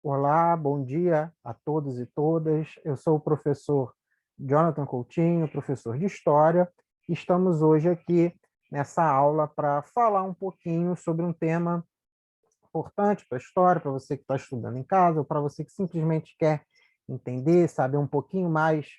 Olá, bom dia a todos e todas. Eu sou o professor Jonathan Coutinho, professor de História, e estamos hoje aqui nessa aula para falar um pouquinho sobre um tema importante para a história, para você que está estudando em casa, ou para você que simplesmente quer entender, saber um pouquinho mais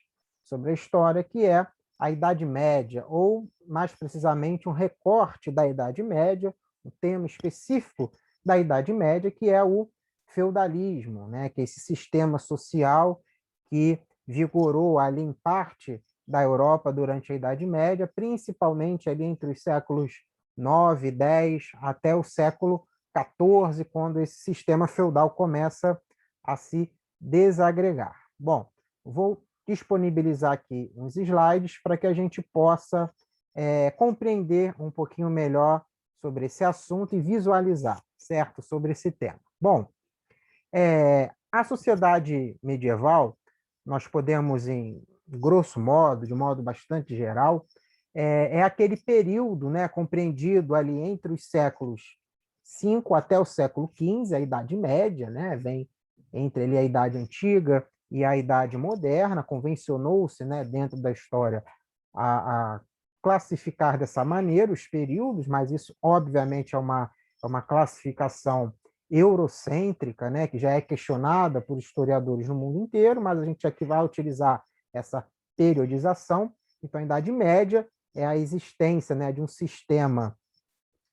sobre a história, que é a Idade Média, ou, mais precisamente, um recorte da Idade Média, um tema específico da Idade Média, que é o feudalismo, né? Que é esse sistema social que vigorou ali em parte da Europa durante a Idade Média, principalmente ali entre os séculos 9, 10 até o século 14, quando esse sistema feudal começa a se desagregar. Bom, vou disponibilizar aqui uns slides para que a gente possa compreender um pouquinho melhor sobre esse assunto e visualizar, certo? Sobre esse tema. Bom, a sociedade medieval, nós podemos, em grosso modo, de modo bastante geral, é aquele período, né, compreendido ali entre os séculos 5 até o século 15, a Idade Média, né, vem entre ali a Idade Antiga e a Idade Moderna, convencionou-se, né, dentro da história a classificar dessa maneira os períodos, mas isso obviamente é uma classificação eurocêntrica, né, que já é questionada por historiadores no mundo inteiro, mas a gente aqui vai utilizar essa periodização. Então, a Idade Média é a existência, né, de um sistema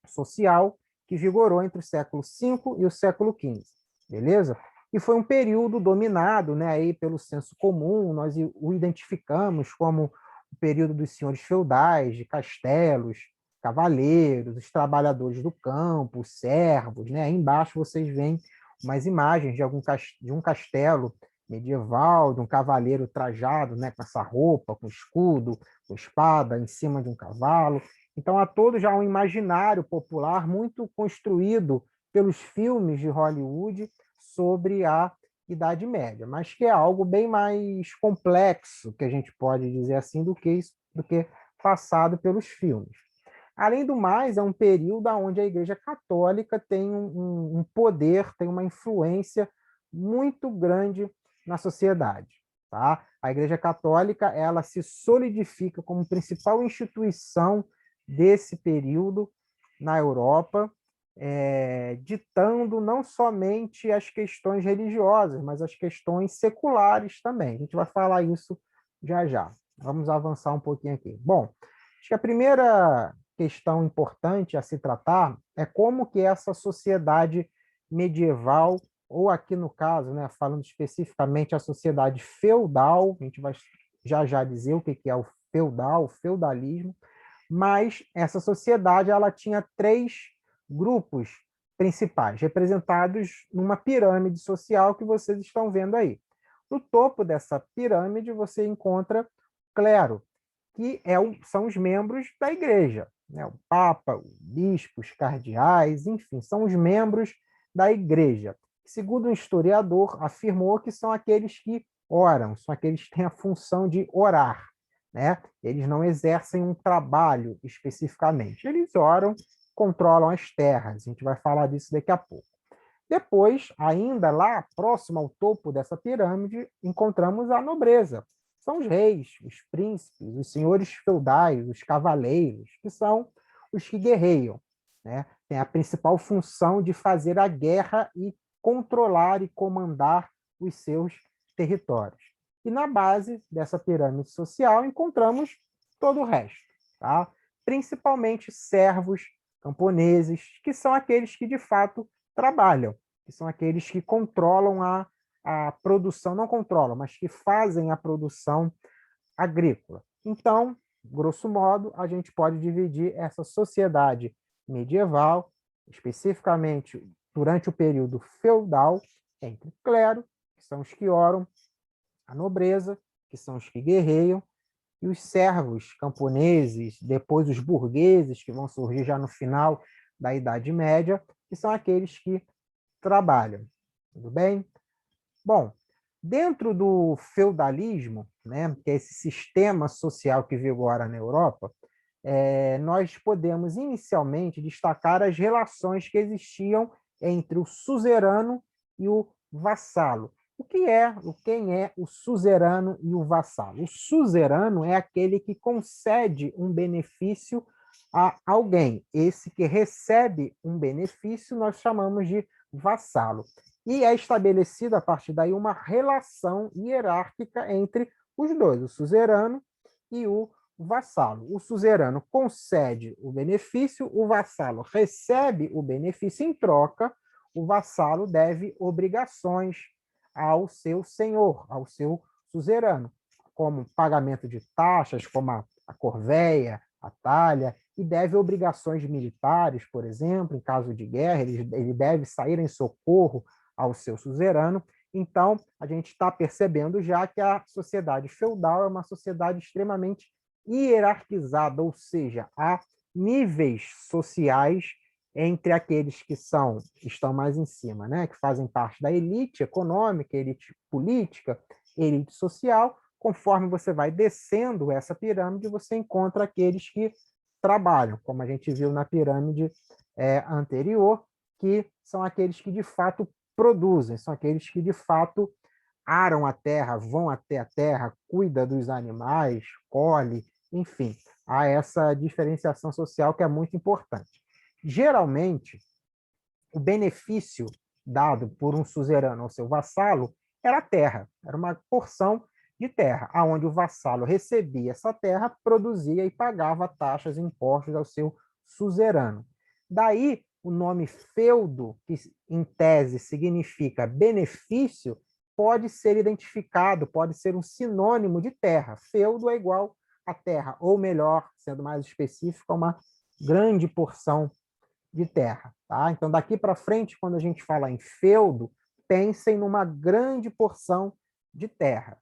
social que vigorou entre o século V e o século XV, beleza? E foi um período dominado, né, aí pelo senso comum, nós o identificamos como o período dos senhores feudais, de castelos, cavaleiros, os trabalhadores do campo, os servos, né? Aí embaixo vocês veem umas imagens de um castelo medieval, de um cavaleiro trajado, né, com essa roupa, com escudo, com espada, em cima de um cavalo. Então, há todo já um imaginário popular muito construído pelos filmes de Hollywood sobre a Idade Média, mas que é algo bem mais complexo, que a gente pode dizer assim, do que isso, do que passado pelos filmes. Além do mais, é um período onde a Igreja Católica tem um poder, tem uma influência muito grande na sociedade. Tá? A Igreja Católica ela se solidifica como principal instituição desse período na Europa, ditando não somente as questões religiosas, mas as questões seculares também. A gente vai falar isso já já. Vamos avançar um pouquinho aqui. Bom, acho que a primeira questão importante a se tratar é como que essa sociedade medieval, ou aqui no caso, né, falando especificamente a sociedade feudal, a gente vai já já dizer o que é o feudal, o feudalismo, mas essa sociedade ela tinha três grupos principais, representados numa pirâmide social que vocês estão vendo aí. No topo dessa pirâmide você encontra o clero, que são os membros da igreja, né? O Papa, o bispo, os cardeais, enfim, são os membros da igreja. Segundo um historiador, afirmou que são aqueles que oram, são aqueles que têm a função de orar, né? Eles não exercem um trabalho especificamente, eles oram, controlam as terras, a gente vai falar disso daqui a pouco. Depois, ainda lá, próximo ao topo dessa pirâmide, encontramos a nobreza. São os reis, os príncipes, os senhores feudais, os cavaleiros, que são os que guerreiam, né? Tem a principal função de fazer a guerra e controlar e comandar os seus territórios. E na base dessa pirâmide social encontramos todo o resto, tá? Principalmente servos, camponeses, que são aqueles que de fato trabalham, que são aqueles que controlam a produção, não controlam, mas que fazem a produção agrícola. Então, grosso modo, a gente pode dividir essa sociedade medieval, especificamente durante o período feudal, entre o clero, que são os que oram, a nobreza, que são os que guerreiam, e os servos camponeses, depois os burgueses, que vão surgir já no final da Idade Média, que são aqueles que trabalham. Tudo bem? Bom, dentro do feudalismo, né, que é esse sistema social que vigora na Europa, nós podemos inicialmente destacar as relações que existiam entre o suzerano e o vassalo. Quem é o suzerano e o vassalo? O suzerano é aquele que concede um benefício a alguém. Esse que recebe um benefício nós chamamos de vassalo. E é estabelecida a partir daí uma relação hierárquica entre os dois, o suzerano e o vassalo. O suzerano concede o benefício, o vassalo recebe o benefício em troca, o vassalo deve obrigações ao seu senhor, ao seu suzerano, como pagamento de taxas, como a corveia, a talha, e deve obrigações militares, por exemplo, em caso de guerra, ele deve sair em socorro ao seu suzerano. Então, a gente está percebendo já que a sociedade feudal é uma sociedade extremamente hierarquizada, ou seja, há níveis sociais entre aqueles que estão mais em cima, né, que fazem parte da elite econômica, elite política, elite social. Conforme você vai descendo essa pirâmide, você encontra aqueles que trabalham, como a gente viu na pirâmide anterior, que são aqueles que de fato produzem, são aqueles que de fato aram a terra, vão até a terra, cuida dos animais, colhe, enfim, há essa diferenciação social que é muito importante. Geralmente, o benefício dado por um suzerano ao seu vassalo era a terra, era uma porção de terra, aonde o vassalo recebia essa terra, produzia e pagava taxas e impostos ao seu suzerano. Daí, o nome feudo, que em tese significa benefício, pode ser identificado, pode ser um sinônimo de terra. Feudo é igual a terra, ou melhor, sendo mais específico, uma grande porção de terra. Tá? Então, daqui para frente, quando a gente fala em feudo, pensem numa grande porção de terra.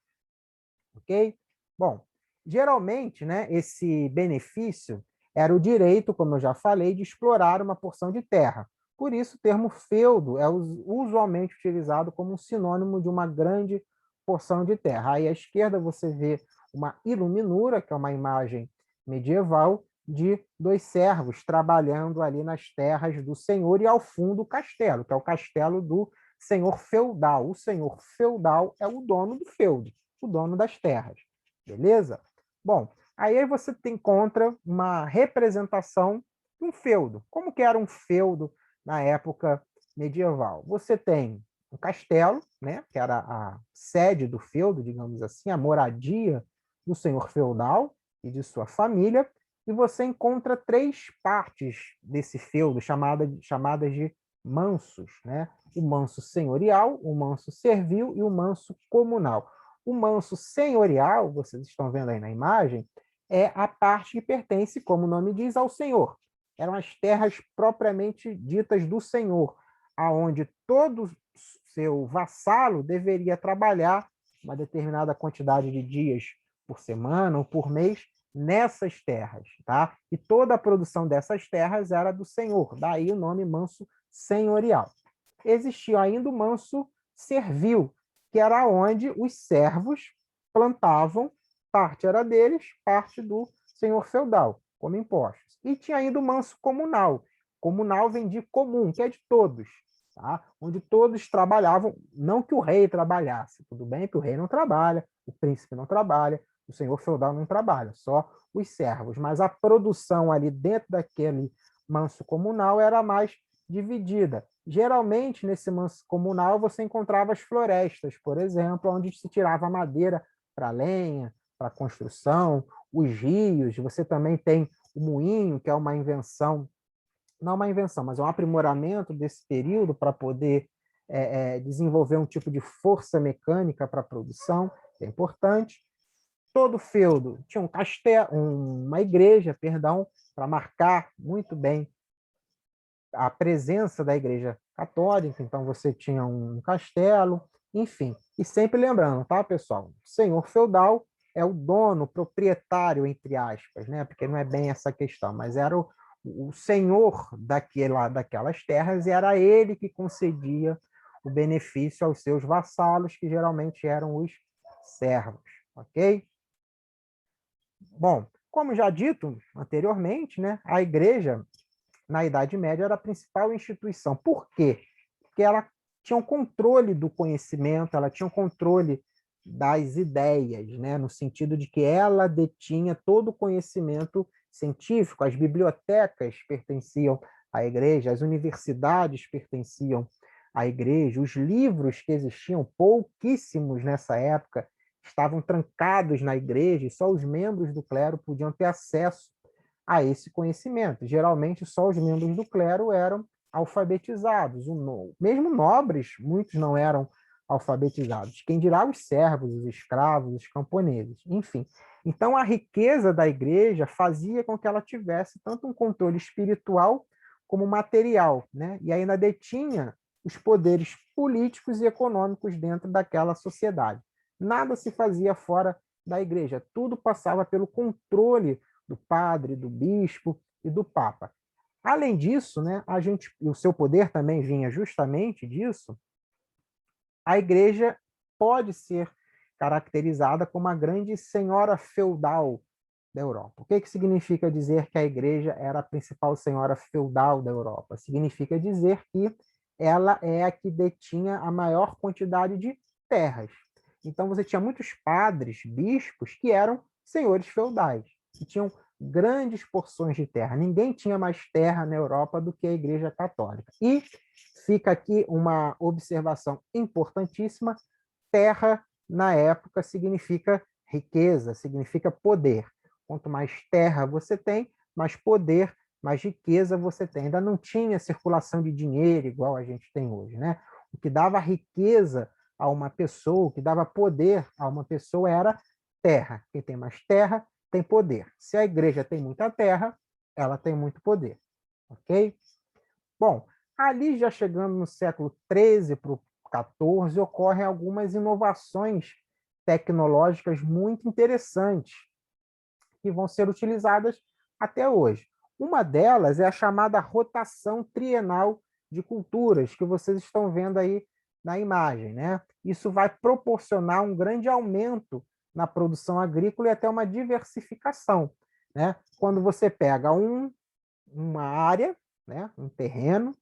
Ok? Bom, geralmente, né, esse benefício era o direito, como eu já falei, de explorar uma porção de terra. Por isso, o termo feudo é usualmente utilizado como um sinônimo de uma grande porção de terra. Aí à esquerda você vê uma iluminura, que é uma imagem medieval, de dois servos trabalhando ali nas terras do senhor, e ao fundo o castelo, que é o castelo do senhor feudal. O senhor feudal é o dono do feudo, o dono das terras. Beleza? Bom, aí você encontra uma representação de um feudo. Como que era um feudo na época medieval? Você tem um castelo, né, que era a sede do feudo, digamos assim, a moradia do senhor feudal e de sua família, e você encontra três partes desse feudo, chamadas de mansos, né? O manso senhorial, o manso servil e o manso comunal. O manso senhorial, vocês estão vendo aí na imagem, é a parte que pertence, como o nome diz, ao senhor. Eram as terras propriamente ditas do senhor, aonde todo seu vassalo deveria trabalhar uma determinada quantidade de dias por semana ou por mês nessas terras, tá? E toda a produção dessas terras era do senhor, daí o nome manso senhorial. Existia ainda o manso servil, que era onde os servos plantavam, parte era deles, parte do senhor feudal, como impostos. E tinha ainda o manso comunal. Comunal vem de comum, que é de todos, tá? Onde todos trabalhavam, não que o rei trabalhasse, tudo bem que o rei não trabalha, o príncipe não trabalha, o senhor feudal não trabalha, só os servos, mas a produção ali dentro daquele manso comunal era mais dividida. Geralmente, nesse manso comunal, você encontrava as florestas, por exemplo, onde se tirava madeira para lenha, para construção, os rios, você também tem o moinho, que é uma invenção, não uma invenção, mas é um aprimoramento desse período para poder desenvolver um tipo de força mecânica para a produção, que é importante. Todo feudo tinha um castelo, uma igreja, perdão, para marcar muito bem a presença da igreja católica, então você tinha um castelo, enfim. E sempre lembrando, tá, pessoal? O senhor feudal é o dono, proprietário, entre aspas, né? Porque não é bem essa questão, mas era o senhor daquelas terras, e era ele que concedia o benefício aos seus vassalos, que geralmente eram os servos, ok? Bom, como já dito anteriormente, né, a igreja, na Idade Média, era a principal instituição. Por quê? Porque ela tinha o controle do conhecimento, ela tinha o controle das ideias, né? No sentido de que ela detinha todo o conhecimento científico, as bibliotecas pertenciam à igreja, as universidades pertenciam à igreja, os livros que existiam, pouquíssimos nessa época, estavam trancados na igreja e só os membros do clero podiam ter acesso a esse conhecimento. Geralmente, só os membros do clero eram alfabetizados. Mesmo nobres, muitos não eram alfabetizados. Quem dirá os servos, os escravos, os camponeses, enfim. Então, a riqueza da igreja fazia com que ela tivesse tanto um controle espiritual como material, né? E ainda detinha os poderes políticos e econômicos dentro daquela sociedade. Nada se fazia fora da igreja, tudo passava pelo controle do padre, do bispo e do papa. Além disso, né, e o seu poder também vinha justamente disso, a igreja pode ser caracterizada como a grande senhora feudal da Europa. O que significa dizer que a igreja era a principal senhora feudal da Europa? Significa dizer que ela é a que detinha a maior quantidade de terras. Então você tinha muitos padres, bispos, que eram senhores feudais, que tinham grandes porções de terra. Ninguém tinha mais terra na Europa do que a Igreja Católica. E fica aqui uma observação importantíssima: terra, na época, significa riqueza, significa poder. Quanto mais terra você tem, mais poder, mais riqueza você tem. Ainda não tinha circulação de dinheiro igual a gente tem hoje, né? O que dava riqueza a uma pessoa, o que dava poder a uma pessoa era terra. Quem tem mais terra tem poder. Se a igreja tem muita terra, ela tem muito poder. Ok? Bom, ali já chegando no século XIII para o XIV, ocorrem algumas inovações tecnológicas muito interessantes que vão ser utilizadas até hoje. Uma delas é a chamada rotação trienal de culturas, que vocês estão vendo aí na imagem, né? Isso vai proporcionar um grande aumento na produção agrícola e até uma diversificação, né? Quando você pega uma área, né, um terreno,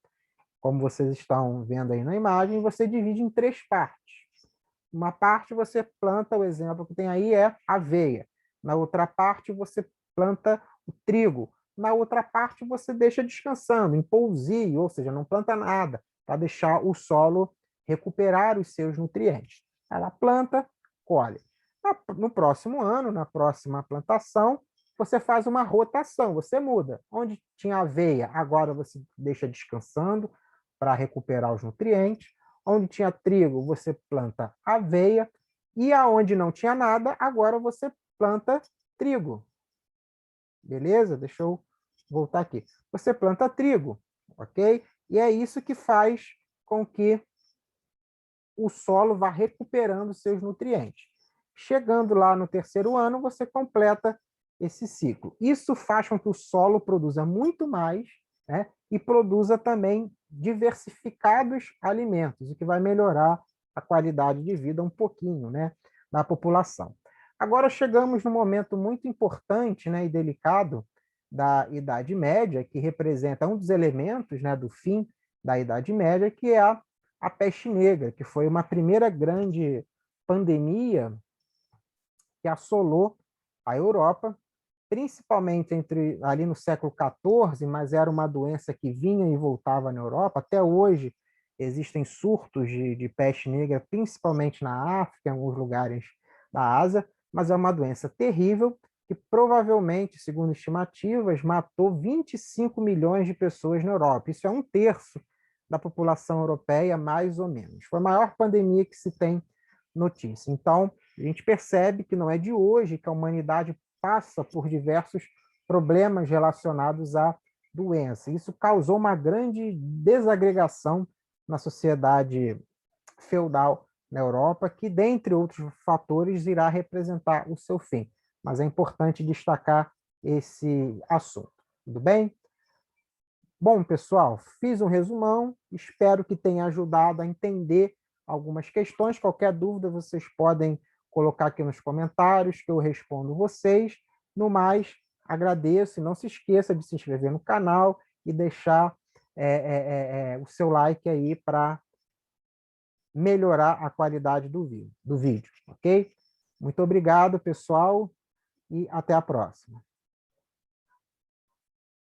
como vocês estão vendo aí na imagem, você divide em 3 partes. Uma parte você planta, o exemplo que tem aí é aveia. Na outra parte você planta o trigo. Na outra parte você deixa descansando, em pousio, ou seja, não planta nada, para deixar o solo recuperar os seus nutrientes. Ela planta, colhe. No próximo ano, na próxima plantação, você faz uma rotação, você muda. Onde tinha aveia, agora você deixa descansando para recuperar os nutrientes. Onde tinha trigo, você planta aveia. E aonde não tinha nada, agora você planta trigo. Beleza? Deixa eu voltar aqui. Você planta trigo, ok? E é isso que faz com que o solo vá recuperando seus nutrientes. Chegando lá no terceiro ano, você completa esse ciclo. Isso faz com que o solo produza muito mais, né, e produza também diversificados alimentos, o que vai melhorar a qualidade de vida um pouquinho, né, da população. Agora chegamos num momento muito importante, né, e delicado da Idade Média, que representa um dos elementos, né, do fim da Idade Média, que é a peste negra, que foi uma primeira grande pandemia que assolou a Europa, principalmente ali no século XIV, mas era uma doença que vinha e voltava na Europa. Até hoje existem surtos de peste negra, principalmente na África, em alguns lugares da Ásia, mas é uma doença terrível que provavelmente, segundo estimativas, matou 25 milhões de pessoas na Europa. Isso é 1/3 da população europeia, mais ou menos. Foi a maior pandemia que se tem notícia. Então, a gente percebe que não é de hoje que a humanidade passa por diversos problemas relacionados à doença. Isso causou uma grande desagregação na sociedade feudal na Europa, que, dentre outros fatores, irá representar o seu fim. Mas é importante destacar esse assunto. Tudo bem? Bom, pessoal, fiz um resumão, espero que tenha ajudado a entender algumas questões. Qualquer dúvida, vocês podem colocar aqui nos comentários, que eu respondo vocês. No mais, agradeço e não se esqueça de se inscrever no canal e deixar o seu like aí para melhorar a qualidade do vídeo, ok? Muito obrigado, pessoal, e até a próxima.